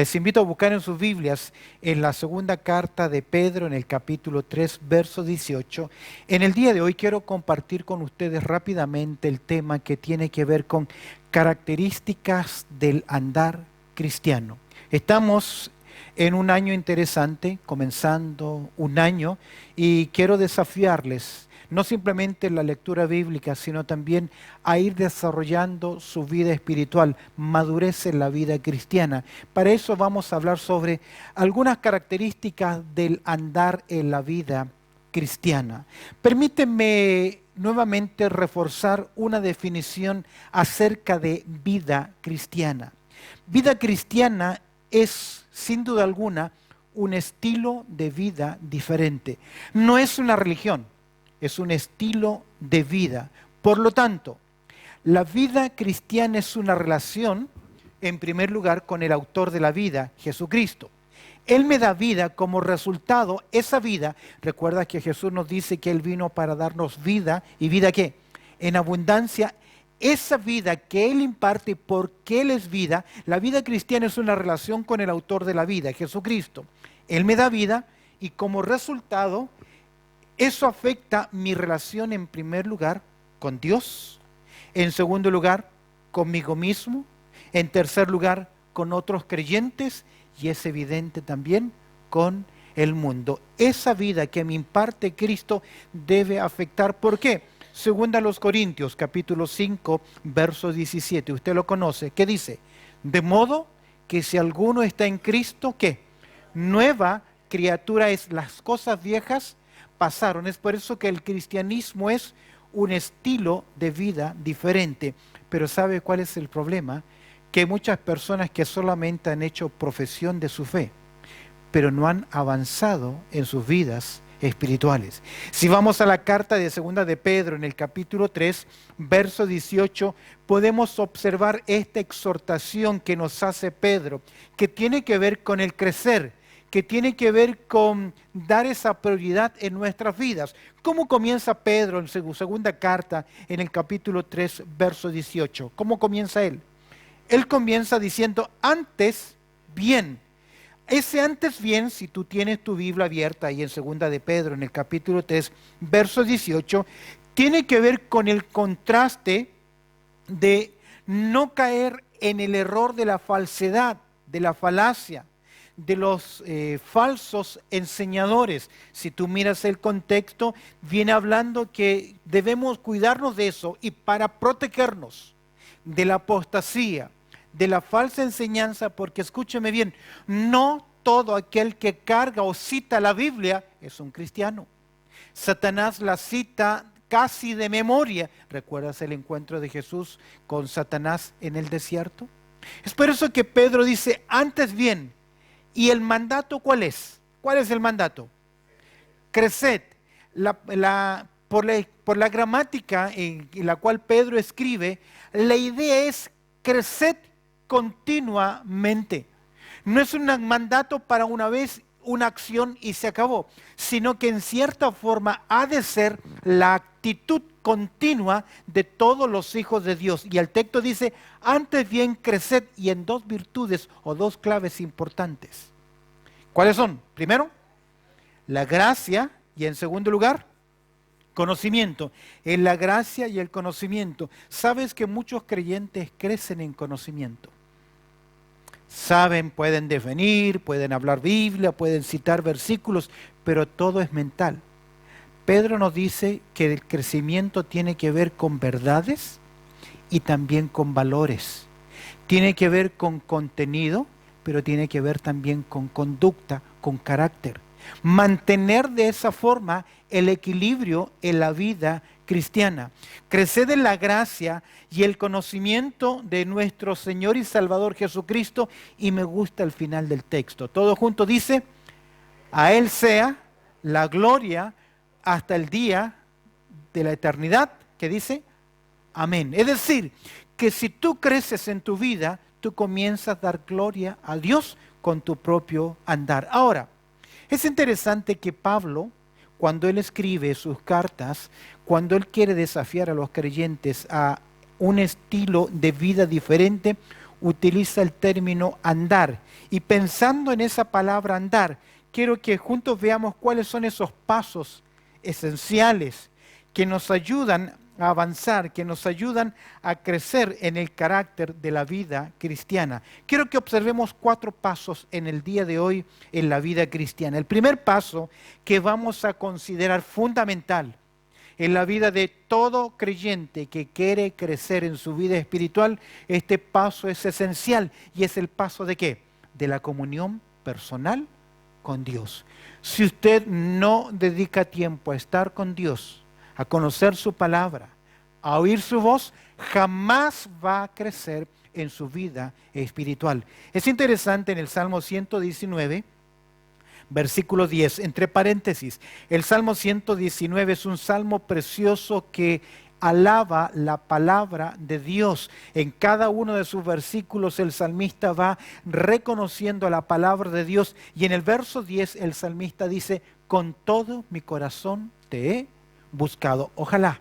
Les invito a buscar en sus Biblias en la segunda carta de Pedro, en el capítulo 3, verso 18. En el día de hoy quiero compartir con ustedes rápidamente el tema que tiene que ver con características del andar cristiano. Estamos en un año interesante, comenzando un año, y quiero desafiarles no simplemente la lectura bíblica, sino también a ir desarrollando su vida espiritual, madurez en la vida cristiana. Para eso vamos a hablar sobre algunas características del andar en la vida cristiana. Permítanme nuevamente reforzar una definición acerca de vida cristiana. Vida cristiana es, sin duda alguna, un estilo de vida diferente. No es una religión. Es un estilo de vida. Por lo tanto, la vida cristiana es una relación, en primer lugar, con el autor de la vida, Jesucristo. Él me da vida como resultado, esa vida, recuerda que Jesús nos dice que Él vino para darnos vida, ¿y vida qué? En abundancia. Esa vida que Él imparte porque Él es vida, la vida cristiana es una relación con el autor de la vida, Jesucristo. Él me da vida y como resultado, eso afecta mi relación en primer lugar con Dios, en segundo lugar conmigo mismo, en tercer lugar con otros creyentes y es evidente también con el mundo. Esa vida que me imparte Cristo debe afectar. ¿Por qué? Segunda a los Corintios, capítulo 5, verso 17. Usted lo conoce. ¿Qué dice? De modo que si alguno está en Cristo, ¿qué? Nueva criatura es, las cosas viejas pasaron. Es por eso que el cristianismo es un estilo de vida diferente. Pero ¿sabe cuál es el problema? Que hay muchas personas que solamente han hecho profesión de su fe, pero no han avanzado en sus vidas espirituales. Si vamos a la carta de segunda de Pedro, en el capítulo 3, verso 18, podemos observar esta exhortación que nos hace Pedro, que tiene que ver con el crecer, que tiene que ver con dar esa prioridad en nuestras vidas. ¿Cómo comienza Pedro en su segunda carta, en el capítulo 3, verso 18? ¿Cómo comienza él? Él comienza diciendo, antes bien. Ese antes bien, si tú tienes tu Biblia abierta ahí en segunda de Pedro, en el capítulo 3, verso 18, tiene que ver con el contraste de no caer en el error de la falsedad, de la falacia, de los falsos enseñadores. Si tú miras el contexto, viene hablando que debemos cuidarnos de eso y para protegernos de la apostasía, de la falsa enseñanza, porque escúcheme bien, no todo aquel que carga o cita la Biblia es un cristiano. Satanás la cita casi de memoria. ¿Recuerdas el encuentro de Jesús con Satanás en el desierto? Es por eso que Pedro dice, antes bien. ¿Y el mandato cuál es? ¿Cuál es el mandato? Creced. Por la gramática en la cual Pedro escribe, la idea es creced continuamente. No es un mandato para una vez, una acción y se acabó, sino que en cierta forma ha de ser la actitud continua de todos los hijos de Dios. Y el texto dice, antes bien creced, y en dos virtudes o dos claves importantes. ¿Cuáles son? Primero, la gracia y en segundo lugar, conocimiento. En la gracia y el conocimiento. ¿Sabes que muchos creyentes crecen en conocimiento? Saben, pueden definir, pueden hablar Biblia, pueden citar versículos, pero todo es mental. Pedro nos dice que el crecimiento tiene que ver con verdades y también con valores. Tiene que ver con contenido, pero tiene que ver también con conducta, con carácter. Mantener de esa forma el equilibrio en la vida cristiana. Crecer en la gracia y el conocimiento de nuestro Señor y Salvador Jesucristo. Y me gusta el final del texto. Todo junto dice, a Él sea la gloria hasta el día de la eternidad. ¿Qué dice? Amén. Es decir, que si tú creces en tu vida, tú comienzas a dar gloria a Dios con tu propio andar. Ahora, es interesante que Pablo, cuando él escribe sus cartas, cuando él quiere desafiar a los creyentes a un estilo de vida diferente, utiliza el término andar. Y pensando en esa palabra andar, quiero que juntos veamos cuáles son esos pasos esenciales que nos ayudan a avanzar, que nos ayudan a crecer en el carácter de la vida cristiana. Quiero que observemos 4 pasos en el día de hoy en la vida cristiana. El primer paso que vamos a considerar fundamental en la vida de todo creyente que quiere crecer en su vida espiritual, este paso es esencial y es el paso ¿de qué? De la comunión personal con Dios. Si usted no dedica tiempo a estar con Dios, a conocer su palabra, a oír su voz, jamás va a crecer en su vida espiritual. Es interesante en el Salmo 119, versículo 10, entre paréntesis, el Salmo 119 es un salmo precioso que alaba la palabra de Dios. En cada uno de sus versículos el salmista va reconociendo la palabra de Dios y en el verso 10 el salmista dice, con todo mi corazón te he buscado. Ojalá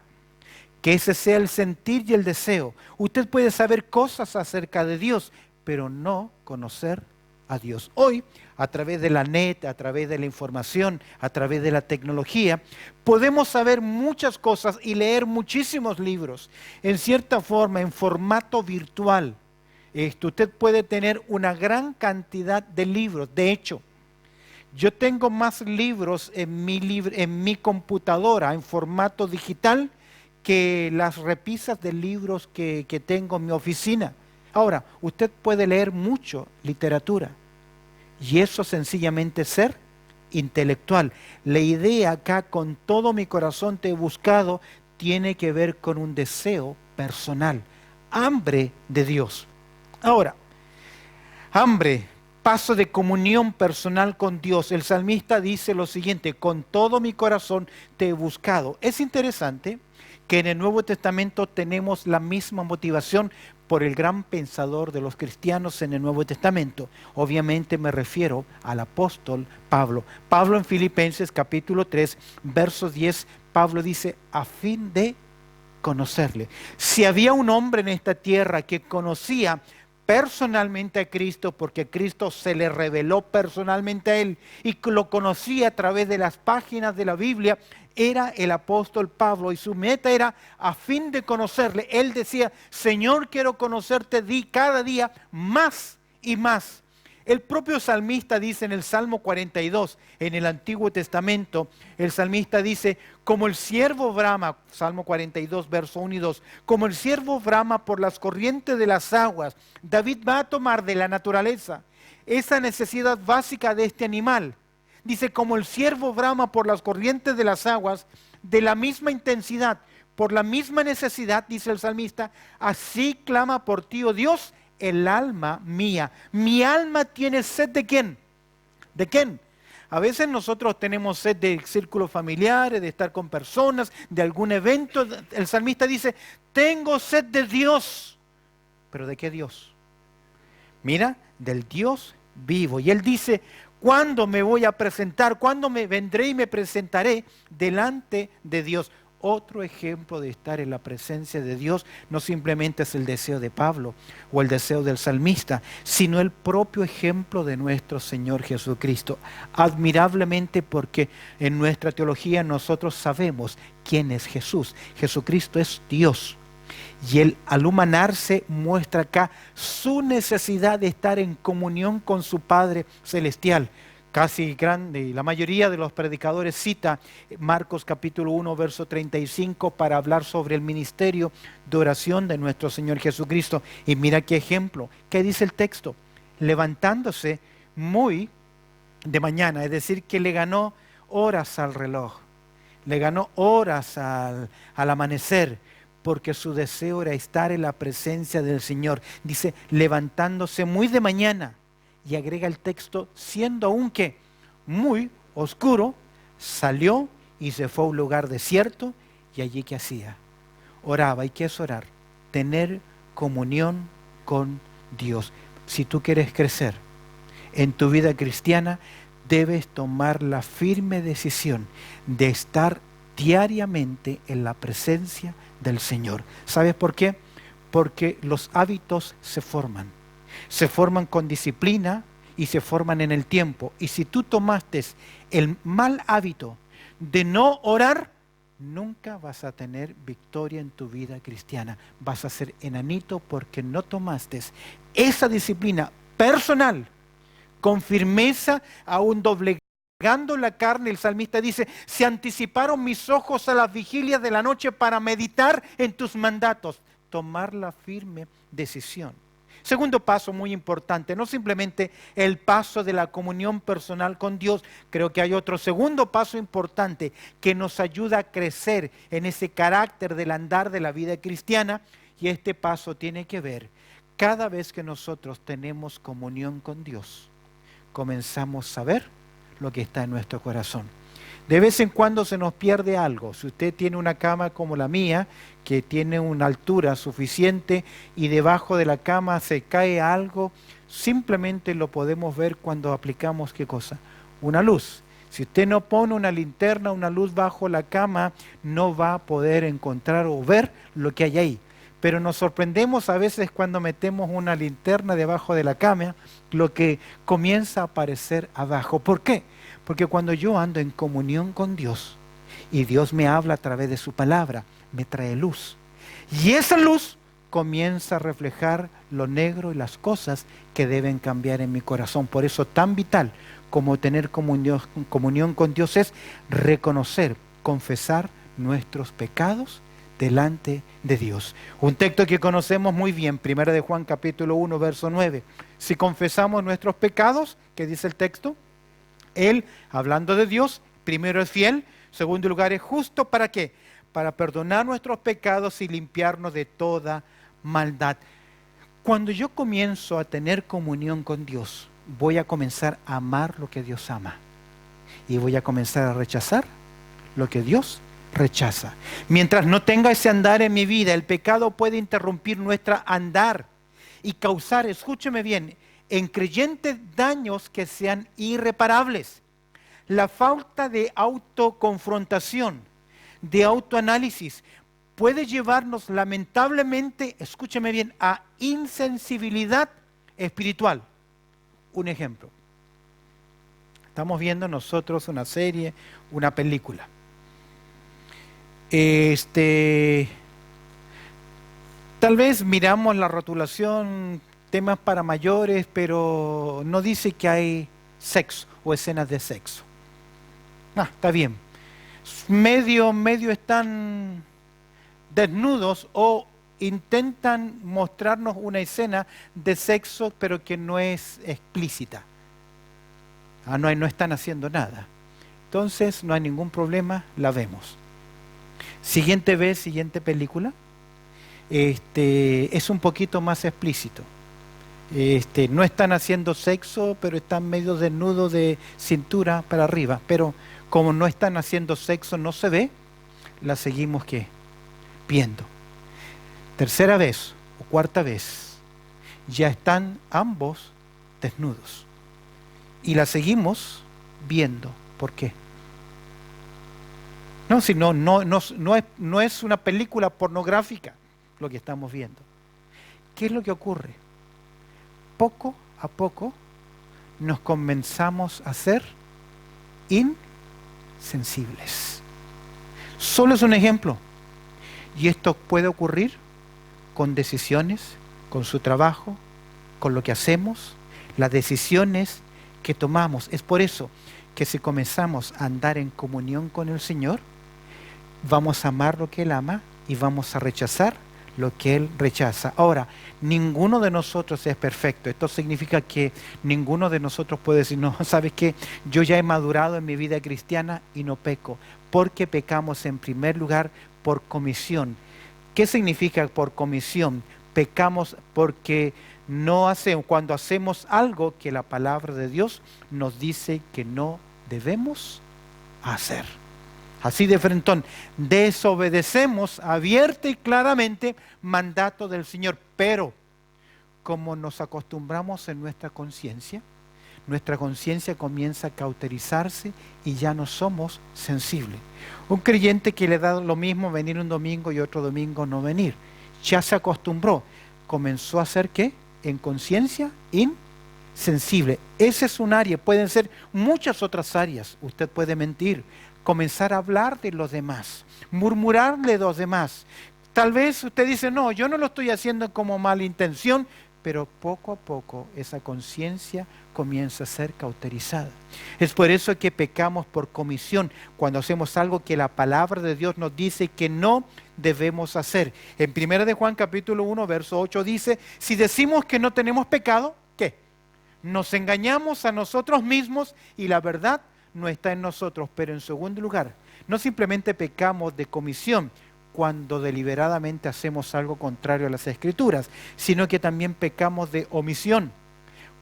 que ese sea el sentir y el deseo. Usted puede saber cosas acerca de Dios, pero no conocer a Dios. Hoy, a través de la net, a través de la información, a través de la tecnología, podemos saber muchas cosas y leer muchísimos libros. En cierta forma, en formato virtual, usted puede tener una gran cantidad de libros. De hecho, yo tengo más libros en mi computadora en formato digital que las repisas de libros que tengo en mi oficina. Ahora, usted puede leer mucho literatura y eso sencillamente es ser intelectual. La idea acá, con todo mi corazón te he buscado, tiene que ver con un deseo personal, hambre de Dios. Ahora, hambre, paso de comunión personal con Dios. El salmista dice lo siguiente, con todo mi corazón te he buscado. Es interesante que en el Nuevo Testamento tenemos la misma motivación por el gran pensador de los cristianos en el Nuevo Testamento. Obviamente me refiero al apóstol Pablo. Pablo en Filipenses capítulo 3, verso 10, Pablo dice, a fin de conocerle. Si había un hombre en esta tierra que conocía personalmente a Cristo, porque Cristo se le reveló personalmente a él y lo conocía a través de las páginas de la Biblia, era el apóstol Pablo y su meta era a fin de conocerle. Él decía, Señor, quiero conocerte cada día más y más. El propio salmista dice en el Salmo 42, en el Antiguo Testamento, el salmista dice, como el ciervo brama, Salmo 42, verso 1 y 2, como el ciervo brama por las corrientes de las aguas, David va a tomar de la naturaleza esa necesidad básica de este animal. Dice, como el ciervo brama por las corrientes de las aguas, de la misma intensidad, por la misma necesidad, dice el salmista, así clama por ti, oh Dios, el alma mía. Mi alma tiene sed ¿de quién? ¿De quién? A veces nosotros tenemos sed de círculos familiares, de estar con personas, de algún evento. El salmista dice, tengo sed de Dios. ¿Pero de qué Dios? Mira, del Dios vivo. Y él dice, ¿cuándo me voy a presentar? ¿Cuándo me vendré y me presentaré delante de Dios? Otro ejemplo de estar en la presencia de Dios no simplemente es el deseo de Pablo o el deseo del salmista, sino el propio ejemplo de nuestro Señor Jesucristo. Admirablemente, porque en nuestra teología nosotros sabemos quién es Jesús. Jesucristo es Dios. Y Él al humanarse muestra acá su necesidad de estar en comunión con su Padre Celestial. Casi grande, la mayoría de los predicadores cita Marcos capítulo 1, verso 35 para hablar sobre el ministerio de oración de nuestro Señor Jesucristo. Y mira qué ejemplo, ¿qué dice el texto? Levantándose muy de mañana, es decir, que le ganó horas al reloj, le ganó horas al amanecer, porque su deseo era estar en la presencia del Señor. Dice, levantándose muy de mañana. Y agrega el texto, siendo aún que muy oscuro, salió y se fue a un lugar desierto. Y allí ¿qué hacía? Oraba. ¿Y qué es orar? Tener comunión con Dios. Si tú quieres crecer en tu vida cristiana, debes tomar la firme decisión de estar diariamente en la presencia del Señor. ¿Sabes por qué? Porque los hábitos se forman. Se forman con disciplina y se forman en el tiempo. Y si tú tomaste el mal hábito de no orar, nunca vas a tener victoria en tu vida cristiana. Vas a ser enanito porque no tomaste esa disciplina personal con firmeza, aún doblegando la carne. El salmista dice: se anticiparon mis ojos a las vigilias de la noche para meditar en tus mandatos. Tomar la firme decisión. Segundo paso muy importante, no simplemente el paso de la comunión personal con Dios. Creo que hay otro segundo paso importante que nos ayuda a crecer en ese carácter del andar de la vida cristiana, y este paso tiene que ver: cada vez que nosotros tenemos comunión con Dios, comenzamos a ver lo que está en nuestro corazón. De vez en cuando se nos pierde algo. Si usted tiene una cama como la mía, que tiene una altura suficiente y debajo de la cama se cae algo, simplemente lo podemos ver cuando aplicamos ¿qué cosa? Una luz. Si usted no pone una linterna, una luz bajo la cama, no va a poder encontrar o ver lo que hay ahí. Pero nos sorprendemos a veces cuando metemos una linterna debajo de la cama, lo que comienza a aparecer abajo. ¿Por qué? Porque cuando yo ando en comunión con Dios y Dios me habla a través de su palabra, me trae luz. Y esa luz comienza a reflejar lo negro y las cosas que deben cambiar en mi corazón. Por eso tan vital como tener comunión con Dios es reconocer, confesar nuestros pecados delante de Dios. Un texto que conocemos muy bien, 1 de Juan capítulo 1, verso 9. Si confesamos nuestros pecados, ¿qué dice el texto? Él, hablando de Dios, primero es fiel, segundo lugar es justo. ¿Para qué? Para perdonar nuestros pecados y limpiarnos de toda maldad. Cuando yo comienzo a tener comunión con Dios, voy a comenzar a amar lo que Dios ama. Y voy a comenzar a rechazar lo que Dios rechaza. Mientras no tenga ese andar en mi vida, el pecado puede interrumpir nuestra andar y causar, escúcheme bien, en creyentes daños que sean irreparables. La falta de autoconfrontación, de autoanálisis, puede llevarnos lamentablemente, escúcheme bien, a insensibilidad espiritual. Un ejemplo. Estamos viendo nosotros una serie, una película. Tal vez miramos la rotulación, temas para mayores, pero no dice que hay sexo o escenas de sexo. Está bien. Medio están desnudos o intentan mostrarnos una escena de sexo, pero que no es explícita. No están haciendo nada. Entonces no hay ningún problema, la vemos. Siguiente vez, siguiente película, es un poquito más explícito. No están haciendo sexo, pero están medio desnudos de cintura para arriba. Pero como no están haciendo sexo, no se ve, la seguimos ¿qué? Viendo. Tercera vez o cuarta vez, ya están ambos desnudos. Y la seguimos viendo. ¿Por qué? No es una película pornográfica lo que estamos viendo. ¿Qué es lo que ocurre? Poco a poco nos comenzamos a ser insensibles. Solo es un ejemplo. Y esto puede ocurrir con decisiones, con su trabajo, con lo que hacemos, las decisiones que tomamos. Es por eso que si comenzamos a andar en comunión con el Señor, vamos a amar lo que Él ama y vamos a rechazar lo que Él rechaza. Ahora, ninguno de nosotros es perfecto. Esto significa que ninguno de nosotros puede decir, no, ¿sabes qué? Yo ya he madurado en mi vida cristiana y no peco. Porque pecamos en primer lugar por comisión. ¿Qué significa por comisión? Pecamos porque cuando hacemos algo que la palabra de Dios nos dice que no debemos hacer. Así de frentón, desobedecemos abierta y claramente mandato del Señor. Pero como nos acostumbramos en nuestra conciencia comienza a cauterizarse y ya no somos sensibles. Un creyente que le da lo mismo venir un domingo y otro domingo no venir, ya se acostumbró. ¿Comenzó a hacer qué? en conciencia insensible. Ese es un área, pueden ser muchas otras áreas. Usted puede mentir, comenzar a hablar de los demás, murmurarle de los demás. Tal vez usted dice, no, yo no lo estoy haciendo como mala intención, pero poco a poco esa conciencia comienza a ser cauterizada. Es por eso que pecamos por comisión, cuando hacemos algo que la palabra de Dios nos dice que no debemos hacer. En 1 de Juan capítulo 1, verso 8 dice, si decimos que no tenemos pecado, ¿qué? Nos engañamos a nosotros mismos y la verdad no está en nosotros. Pero en segundo lugar, no simplemente pecamos de comisión, cuando deliberadamente hacemos algo contrario a las Escrituras, sino que también pecamos de omisión,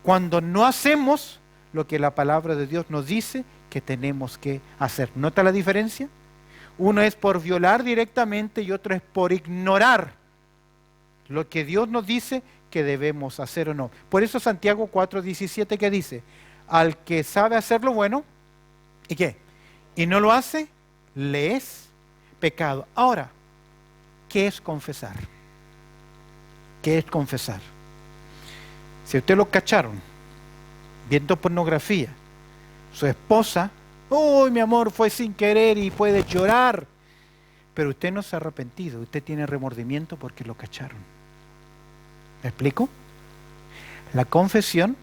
cuando no hacemos lo que la palabra de Dios nos dice que tenemos que hacer. ¿Nota la diferencia? Uno es por violar directamente y otro es por ignorar lo que Dios nos dice que debemos hacer o no. Por eso Santiago 4:17 que dice, al que sabe hacer lo bueno, ¿y qué? Y no lo hace, le es pecado. Ahora, ¿qué es confesar? ¿Qué es confesar? Si usted lo cacharon viendo pornografía, su esposa, ¡uy, mi amor, fue sin querer! Y puede llorar, pero usted no se ha arrepentido, usted tiene remordimiento porque lo cacharon. ¿Me explico? La confesión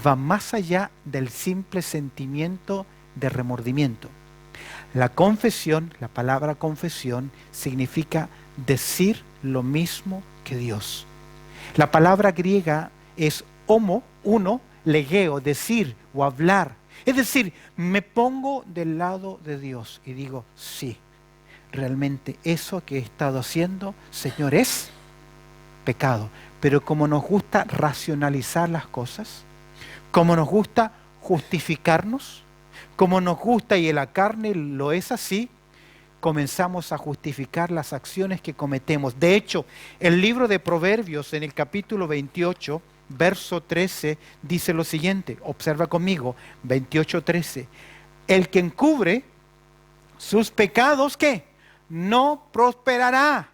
va más allá del simple sentimiento de remordimiento. La confesión, la palabra confesión, significa decir lo mismo que Dios. La palabra griega es homo, uno, legeo, decir o hablar. Es decir, me pongo del lado de Dios y digo, sí, realmente eso que he estado haciendo, Señor, es pecado. Pero como nos gusta racionalizar las cosas, como nos gusta justificarnos, como nos gusta y en la carne lo es así, comenzamos a justificar las acciones que cometemos. De hecho, el libro de Proverbios en el capítulo 28, verso 13, dice lo siguiente, observa conmigo, 28:13, el que encubre sus pecados, ¿qué? No prosperará.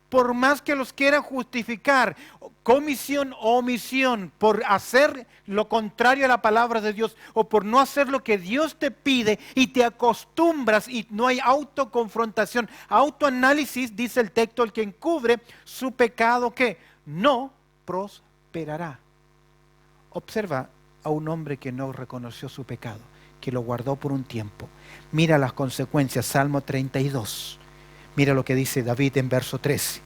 Por más que los quiera justificar, comisión o omisión, por hacer lo contrario a la palabra de Dios o por no hacer lo que Dios te pide y te acostumbras y no hay autoconfrontación, autoanálisis, dice el texto, el que encubre su pecado, ¿qué? No prosperará. Observa a un hombre que no reconoció su pecado, que lo guardó por un tiempo. Mira las consecuencias, Salmo 32. Mira lo que dice David en verso 13.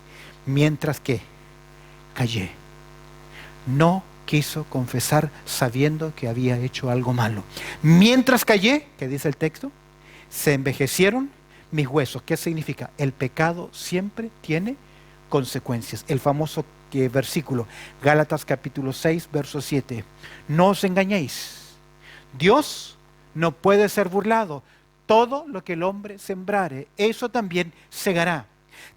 Mientras que callé, no quiso confesar sabiendo que había hecho algo malo. Mientras callé, ¿qué dice el texto? Se envejecieron mis huesos. ¿Qué significa? El pecado siempre tiene consecuencias. El famoso versículo, Gálatas capítulo 6, verso 7. No os engañéis. Dios no puede ser burlado. Todo lo que el hombre sembrare, eso también segará.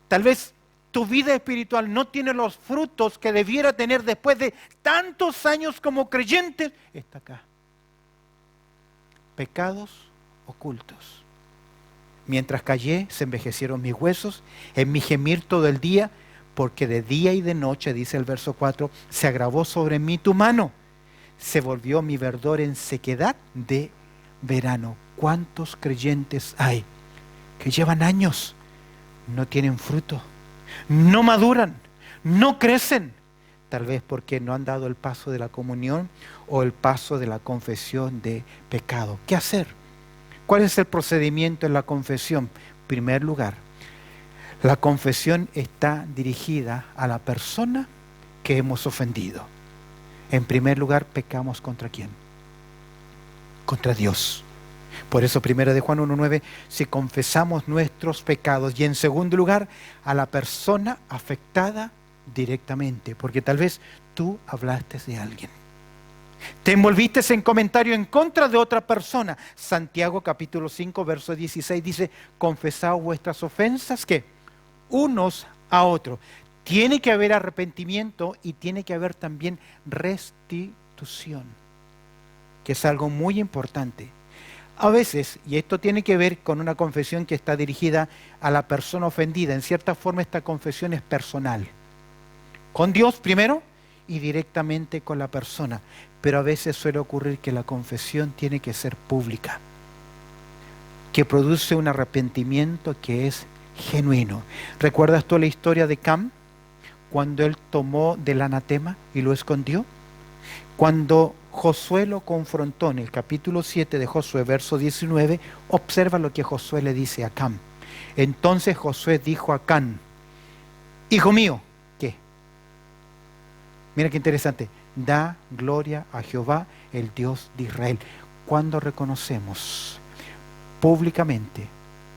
Tal vez tu vida espiritual no tiene los frutos que debiera tener después de tantos años como creyente. Está acá. Pecados ocultos. Mientras callé, se envejecieron mis huesos, en mi gemir todo el día, porque de día y de noche, dice el verso 4, se agravó sobre mí tu mano. Se volvió mi verdor en sequedad de verano. ¿Cuántos creyentes hay que llevan años, no tienen fruto, no maduran, no crecen? Tal vez porque no han dado el paso de la comunión o el paso de la confesión de pecado. ¿Qué hacer? ¿Cuál es el procedimiento en la confesión? En primer lugar, la confesión está dirigida a la persona que hemos ofendido. En primer lugar, pecamos ¿contra quién? Contra Dios. Por eso 1 de Juan 1:9, si confesamos nuestros pecados. Y en segundo lugar, a la persona afectada directamente. Porque tal vez tú hablaste de alguien. Te envolviste en comentario en contra de otra persona. Santiago capítulo 5, verso 16 dice, confesad vuestras ofensas, ¿qué? Unos a otros. Tiene que haber arrepentimiento y tiene que haber también restitución, que es algo muy importante. A veces, y esto tiene que ver con una confesión que está dirigida a la persona ofendida, en cierta forma esta confesión es personal. Con Dios primero y directamente con la persona, pero a veces suele ocurrir que la confesión tiene que ser pública, que produce un arrepentimiento que es genuino. ¿Recuerdas tú la historia de Cam? Cuando él tomó del anatema y lo escondió. Cuando Josué lo confrontó en el capítulo 7 de Josué, verso 19, observa lo que Josué le dice a Cam. Entonces Josué dijo a Cam: hijo mío, ¿qué? Mira qué interesante. Da gloria a Jehová, el Dios de Israel. Cuando reconocemos públicamente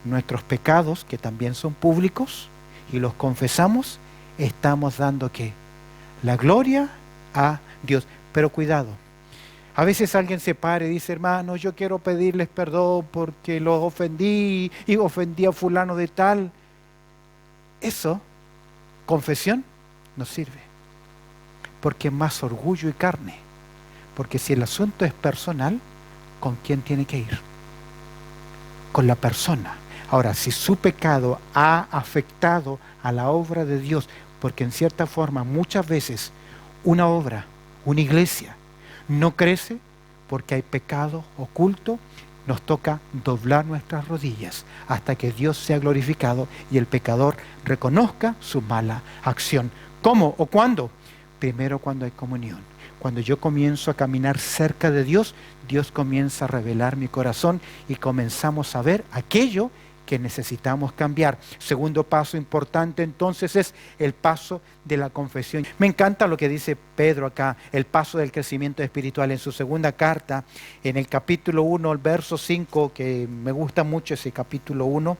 nuestros pecados, que también son públicos, y los confesamos, estamos dando ¿qué? La gloria a Dios. Pero cuidado, a veces alguien se para y dice: hermano, yo quiero pedirles perdón porque los ofendí y ofendí a fulano de tal. Eso, confesión, no sirve, porque es más orgullo y carne. Porque si el asunto es personal, ¿con quién tiene que ir? Con la persona. Ahora, si su pecado ha afectado a la obra de Dios, porque en cierta forma muchas veces una obra, una iglesia, no crece porque hay pecado oculto, nos toca doblar nuestras rodillas hasta que Dios sea glorificado y el pecador reconozca su mala acción. ¿Cómo o cuándo? Primero cuando hay comunión. Cuando yo comienzo a caminar cerca de Dios, Dios comienza a revelar mi corazón y comenzamos a ver aquello que necesitamos cambiar. Segundo paso importante entonces es el paso de la confesión. Me encanta lo que dice Pedro acá, el paso del crecimiento espiritual en su segunda carta, en el capítulo 1, el verso 5, que me gusta mucho ese capítulo 1,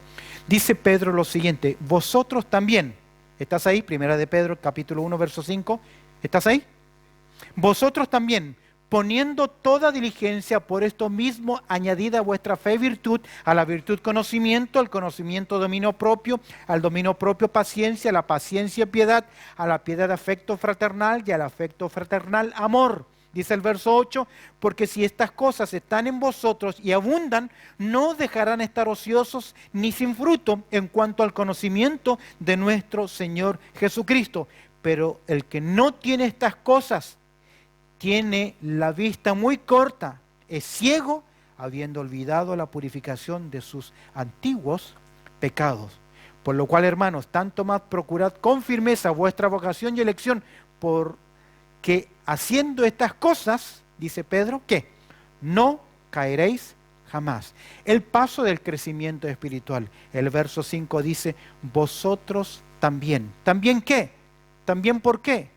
dice Pedro lo siguiente: vosotros también, ¿estás ahí? Primera de Pedro, capítulo 1, verso 5, ¿estás ahí? Vosotros también, poniendo toda diligencia, por esto mismo añadida a vuestra fe virtud, a la virtud conocimiento, al conocimiento dominio propio, al dominio propio paciencia, a la paciencia piedad, a la piedad afecto fraternal y al afecto fraternal amor. Dice el verso 8, porque si estas cosas están en vosotros y abundan, no dejarán estar ociosos ni sin fruto en cuanto al conocimiento de nuestro Señor Jesucristo. Pero el que no tiene estas cosas, tiene la vista muy corta, es ciego, habiendo olvidado la purificación de sus antiguos pecados. Por lo cual, hermanos, tanto más procurad con firmeza vuestra vocación y elección, porque haciendo estas cosas, dice Pedro, ¿qué? No caeréis jamás. El paso del crecimiento espiritual. El verso 5 dice: vosotros también. ¿También qué? ¿También por qué?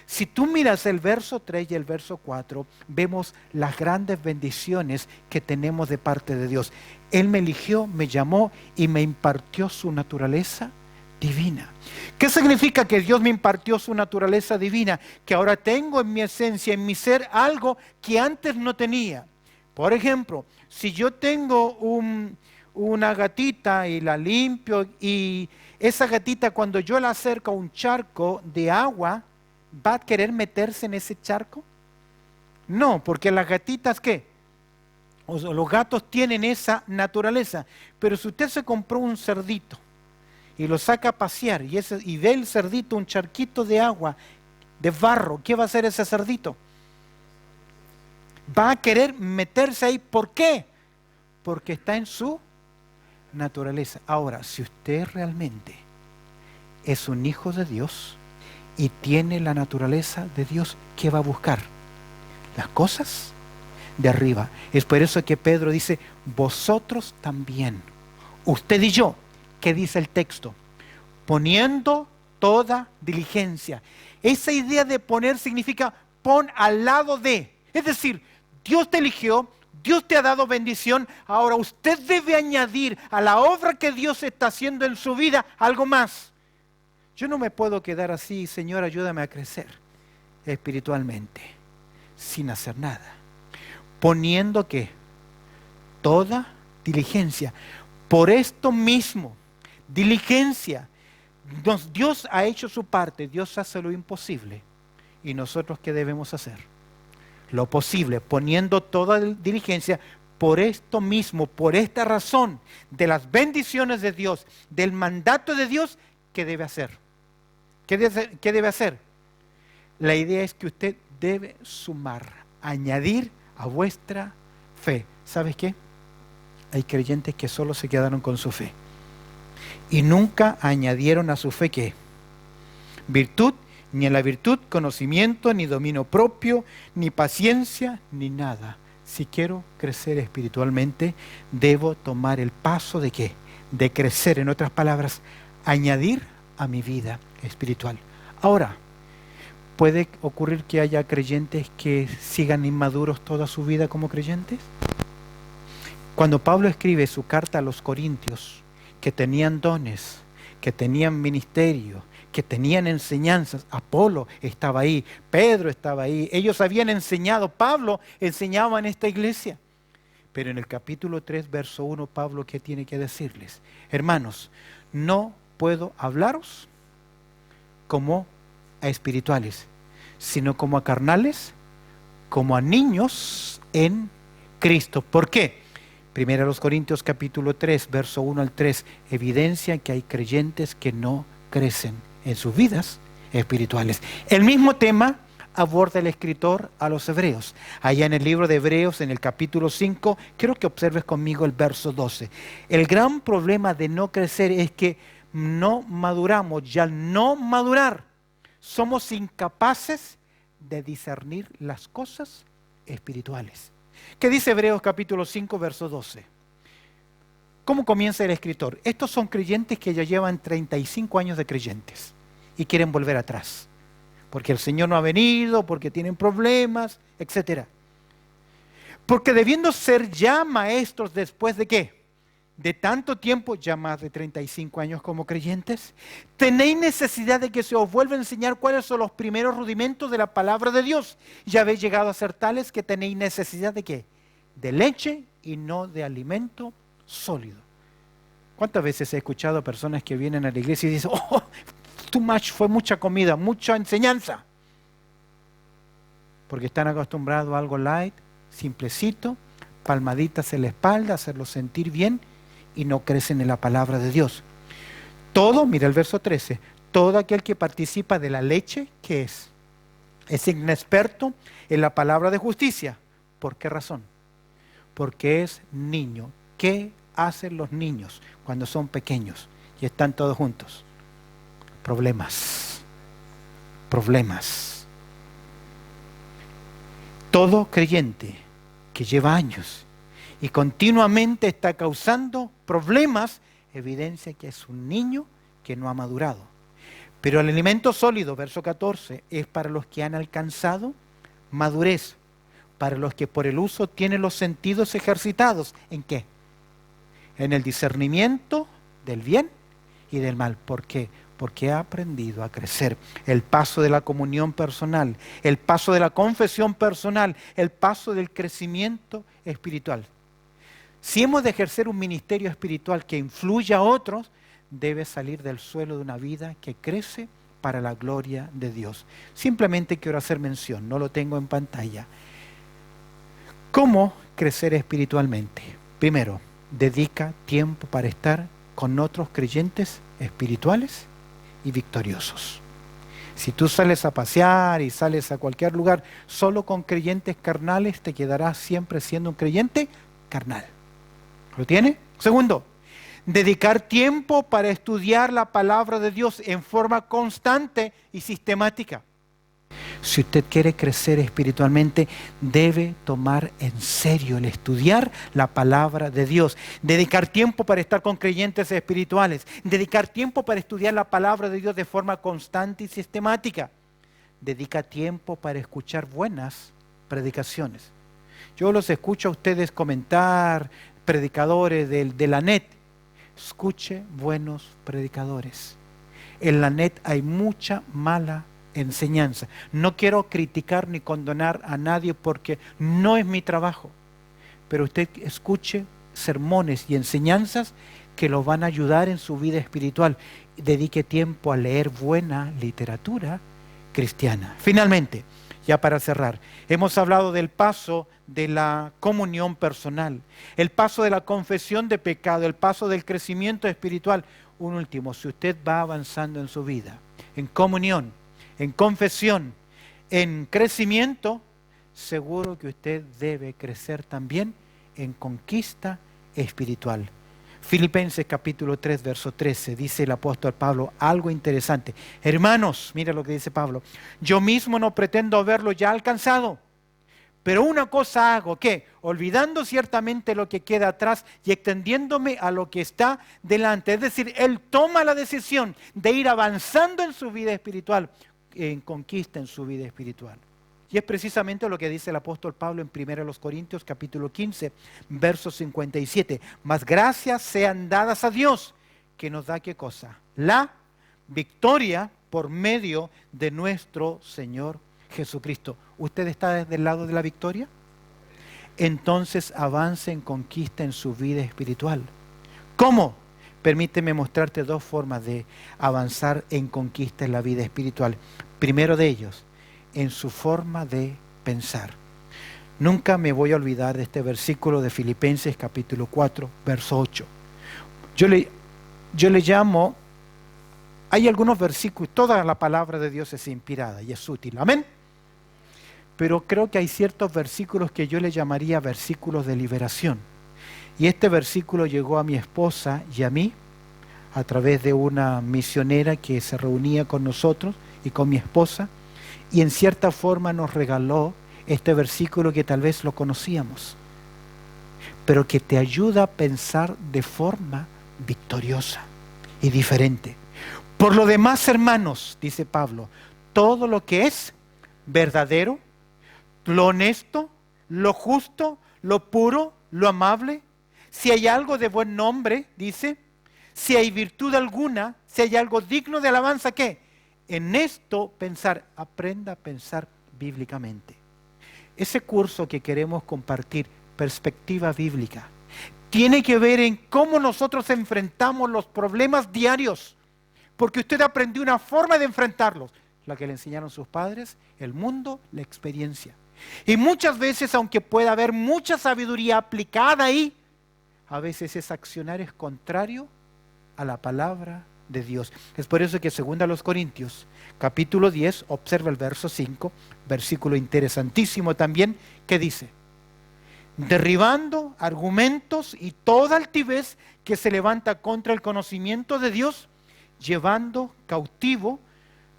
Si tú miras el verso 3 y el verso 4, vemos las grandes bendiciones que tenemos de parte de Dios. Él me eligió, me llamó y me impartió su naturaleza divina. ¿Qué significa que Dios me impartió su naturaleza divina? Que ahora tengo en mi esencia, en mi ser, algo que antes no tenía. Por ejemplo, si yo tengo una gatita y la limpio, y esa gatita, cuando yo la acerco a un charco de agua, ¿va a querer meterse en ese charco? No, porque las gatitas, ¿qué? Los gatos tienen esa naturaleza. Pero si usted se compró un cerdito y lo saca a pasear y ve el cerdito un charquito de agua, de barro, ¿qué va a hacer ese cerdito? Va a querer meterse ahí. ¿Por qué? Porque está en su naturaleza. Ahora, si usted realmente es un hijo de Dios y tiene la naturaleza de Dios, ¿qué va a buscar? Las cosas de arriba. Es por eso que Pedro dice: vosotros también, usted y yo. ¿Qué dice el texto? Poniendo toda diligencia. Esa idea de poner significa pon al lado de. Es decir, Dios te eligió, Dios te ha dado bendición, ahora usted debe añadir a la obra que Dios está haciendo en su vida algo más. Yo no me puedo quedar así: Señor, ayúdame a crecer espiritualmente, sin hacer nada. Poniendo ¿qué? Toda diligencia. Por esto mismo, diligencia. Dios ha hecho su parte, Dios hace lo imposible. ¿Y nosotros qué debemos hacer? Lo posible, poniendo toda diligencia. Por esto mismo, por esta razón, de las bendiciones de Dios, del mandato de Dios, ¿qué debe hacer? ¿Qué debe hacer? La idea es que usted debe sumar, añadir a vuestra fe. ¿Sabes qué? Hay creyentes que solo se quedaron con su fe y nunca añadieron a su fe ¿qué? Virtud, ni en la virtud conocimiento, ni dominio propio, ni paciencia, ni nada. Si quiero crecer espiritualmente, debo tomar el paso de ¿qué? De crecer, en otras palabras, añadir a mi vida espiritual. Ahora, ¿puede ocurrir que haya creyentes que sigan inmaduros toda su vida como creyentes? Cuando Pablo escribe su carta a los Corintios, que tenían dones, que tenían ministerio, que tenían enseñanzas, Apolo estaba ahí, Pedro estaba ahí, ellos habían enseñado, Pablo enseñaba en esta iglesia. Pero en el capítulo 3, verso 1, Pablo, ¿qué tiene que decirles? Hermanos, no puedo hablaros como a espirituales, sino como a carnales, como a niños en Cristo. ¿Por qué? Primero a los Corintios capítulo 3, verso 1 al 3, evidencia que hay creyentes que no crecen en sus vidas espirituales. El mismo tema aborda el escritor a los hebreos. Allá en el libro de Hebreos, en el capítulo 5, quiero que observes conmigo el verso 12. El gran problema de no crecer es que no maduramos, y al no madurar, somos incapaces de discernir las cosas espirituales. ¿Qué dice Hebreos capítulo 5, verso 12? ¿Cómo comienza el escritor? Estos son creyentes que ya llevan 35 años de creyentes y quieren volver atrás, porque el Señor no ha venido, porque tienen problemas, etc. Porque debiendo ser ya maestros después de ¿qué? De tanto tiempo, ya más de 35 años como creyentes, tenéis necesidad de que se os vuelva a enseñar cuáles son los primeros rudimentos de la palabra de Dios. Ya habéis llegado a ser tales que tenéis necesidad de ¿qué? De leche y no de alimento sólido. ¿Cuántas veces he escuchado a personas que vienen a la iglesia y dicen, oh, too much, fue mucha comida, mucha enseñanza? Porque están acostumbrados a algo light, simplecito, palmaditas en la espalda, hacerlos sentir bien, y no crecen en la palabra de Dios. Todo, mira el verso 13, todo aquel que participa de la leche, ¿qué es? Es inexperto en la palabra de justicia. ¿Por qué razón? Porque es niño. ¿Qué hacen los niños cuando son pequeños y están todos juntos? Problemas. Problemas. Todo creyente que lleva años y continuamente está causando problemas, evidencia que es un niño que no ha madurado. Pero el alimento sólido, verso 14, es para los que han alcanzado madurez, para los que por el uso tienen los sentidos ejercitados. ¿En qué? En el discernimiento del bien y del mal. ¿Por qué? Porque ha aprendido a crecer. El paso de la comunión personal, el paso de la confesión personal, el paso del crecimiento espiritual. Si hemos de ejercer un ministerio espiritual que influya a otros, debe salir del suelo de una vida que crece para la gloria de Dios. Simplemente quiero hacer mención, no lo tengo en pantalla. ¿Cómo crecer espiritualmente? Primero, dedica tiempo para estar con otros creyentes espirituales y victoriosos. Si tú sales a pasear y sales a cualquier lugar solo con creyentes carnales, te quedarás siempre siendo un creyente carnal. ¿Lo tiene? Segundo, dedicar tiempo para estudiar la palabra de Dios en forma constante y sistemática. Si usted quiere crecer espiritualmente, debe tomar en serio el estudiar la palabra de Dios. Dedicar tiempo para estar con creyentes espirituales. Dedicar tiempo para estudiar la palabra de Dios de forma constante y sistemática. Dedica tiempo para escuchar buenas predicaciones. Yo los escucho a ustedes comentar, predicadores de la net. Escuche buenos predicadores. En la net hay mucha mala enseñanza. No quiero criticar ni condenar a nadie porque no es mi trabajo. Pero usted escuche sermones y enseñanzas que lo van a ayudar en su vida espiritual. Dedique tiempo a leer buena literatura cristiana. Finalmente, ya para cerrar, hemos hablado del paso de la comunión personal, el paso de la confesión de pecado, el paso del crecimiento espiritual. Un último, si usted va avanzando en su vida, en comunión, en confesión, en crecimiento, seguro que usted debe crecer también en conquista espiritual. Filipenses capítulo 3, verso 13, dice el apóstol Pablo algo interesante. Hermanos, mira lo que dice Pablo, yo mismo no pretendo haberlo ya alcanzado, pero una cosa hago, ¿qué? Olvidando ciertamente lo que queda atrás y extendiéndome a lo que está delante. Es decir, él toma la decisión de ir avanzando en su vida espiritual, en conquista en su vida espiritual. Y es precisamente lo que dice el apóstol Pablo en 1 Corintios capítulo 15, verso 57. Mas gracias sean dadas a Dios, que nos da ¿qué cosa? La victoria por medio de nuestro Señor Jesucristo. ¿Usted está del lado de la victoria? Entonces avance en conquista en su vida espiritual. ¿Cómo? Permíteme mostrarte dos formas de avanzar en conquista en la vida espiritual. Primero de ellos, en su forma de pensar. Nunca me voy a olvidar de este versículo de Filipenses capítulo 4, verso 8. Yo le llamo, hay algunos versículos, toda la palabra de Dios es inspirada y es útil, amén. Pero creo que hay ciertos versículos que yo le llamaría versículos de liberación. Y este versículo llegó a mi esposa y a mí a través de una misionera que se reunía con nosotros y con mi esposa, y en cierta forma nos regaló este versículo que tal vez lo conocíamos, pero que te ayuda a pensar de forma victoriosa y diferente. Por lo demás, hermanos, dice Pablo, todo lo que es verdadero, lo honesto, lo justo, lo puro, lo amable, si hay algo de buen nombre, dice, si hay virtud alguna, si hay algo digno de alabanza, ¿qué? En esto pensar, aprenda a pensar bíblicamente. Ese curso que queremos compartir, perspectiva bíblica, tiene que ver en cómo nosotros enfrentamos los problemas diarios, porque usted aprendió una forma de enfrentarlos, la que le enseñaron sus padres, el mundo, la experiencia. Y muchas veces, aunque pueda haber mucha sabiduría aplicada ahí, a veces ese accionar es contrario a la palabra de Dios. Es por eso que 2 Corintios, capítulo 10, observa el verso 5, versículo interesantísimo también, que dice, derribando argumentos y toda altivez que se levanta contra el conocimiento de Dios, llevando cautivo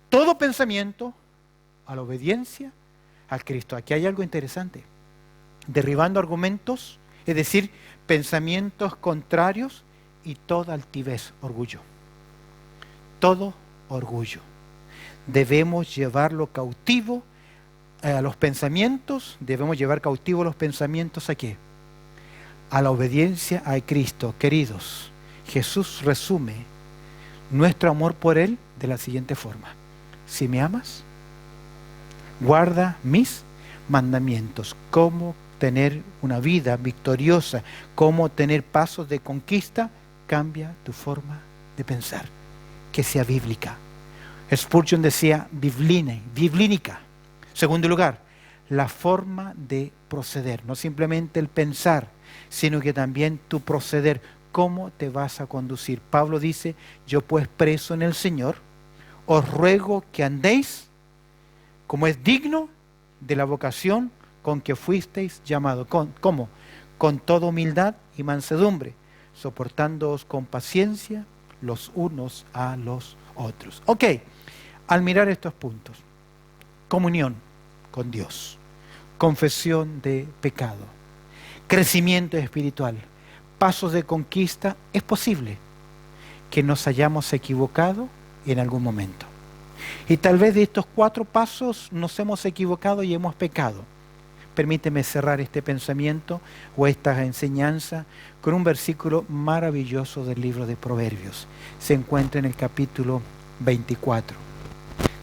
todo pensamiento a la obediencia a Cristo. Aquí hay algo interesante. Derribando argumentos, es decir, pensamientos contrarios y toda altivez, orgullo. Todo orgullo. Debemos llevarlo cautivo a los pensamientos, debemos llevar cautivo los pensamientos ¿a qué? A la obediencia a Cristo. Queridos, Jesús resume nuestro amor por Él de la siguiente forma. Si me amas, guarda mis mandamientos. ¿Cómo tener una vida victoriosa? ¿Cómo tener pasos de conquista? Cambia tu forma de pensar, que sea bíblica. Spurgeon decía biblínica. Segundo lugar, la forma de proceder, no simplemente el pensar, sino que también tu proceder, cómo te vas a conducir. Pablo dice, yo pues preso en el Señor, os ruego que andéis como es digno de la vocación con que fuisteis llamados. ¿Cómo? Con toda humildad y mansedumbre, soportándoos con paciencia los unos a los otros. Ok, al mirar estos puntos, comunión con Dios, confesión de pecado, crecimiento espiritual, pasos de conquista, es posible que nos hayamos equivocado en algún momento. Y tal vez de estos 4 pasos nos hemos equivocado y hemos pecado. Permíteme cerrar este pensamiento o esta enseñanza con un versículo maravilloso del libro de Proverbios. Se encuentra en el capítulo 24.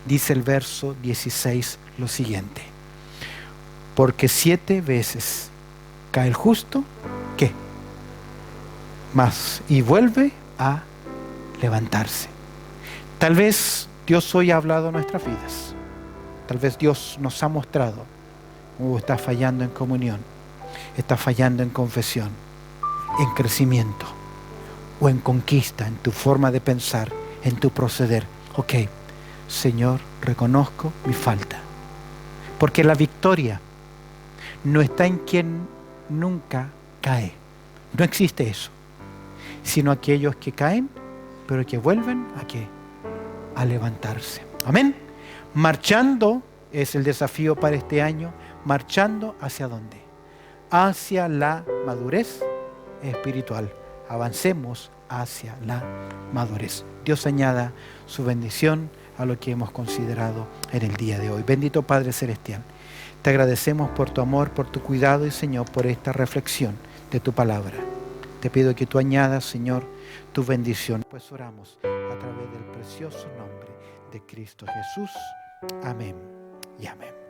Dice el verso 16 lo siguiente. Porque 7 veces cae el justo, ¿qué? Mas y vuelve a levantarse. Tal vez Dios hoy ha hablado en nuestras vidas. Tal vez Dios nos ha mostrado está fallando en comunión, está fallando en confesión, en crecimiento o en conquista, en tu forma de pensar, en tu proceder. Ok, Señor, reconozco mi falta. Porque la victoria no está en quien nunca cae. No existe eso. Sino aquellos que caen, pero que vuelven ¿a qué? A levantarse. Amén. Marchando es el desafío para este año. Marchando ¿hacia dónde? Hacia la madurez espiritual. Avancemos hacia la madurez. Dios añada su bendición a lo que hemos considerado en el día de hoy. Bendito Padre Celestial, te agradecemos por tu amor, por tu cuidado y Señor, por esta reflexión de tu palabra. Te pido que tú añadas, Señor, tu bendición. Pues oramos a través del precioso nombre de Cristo Jesús. Amén y amén.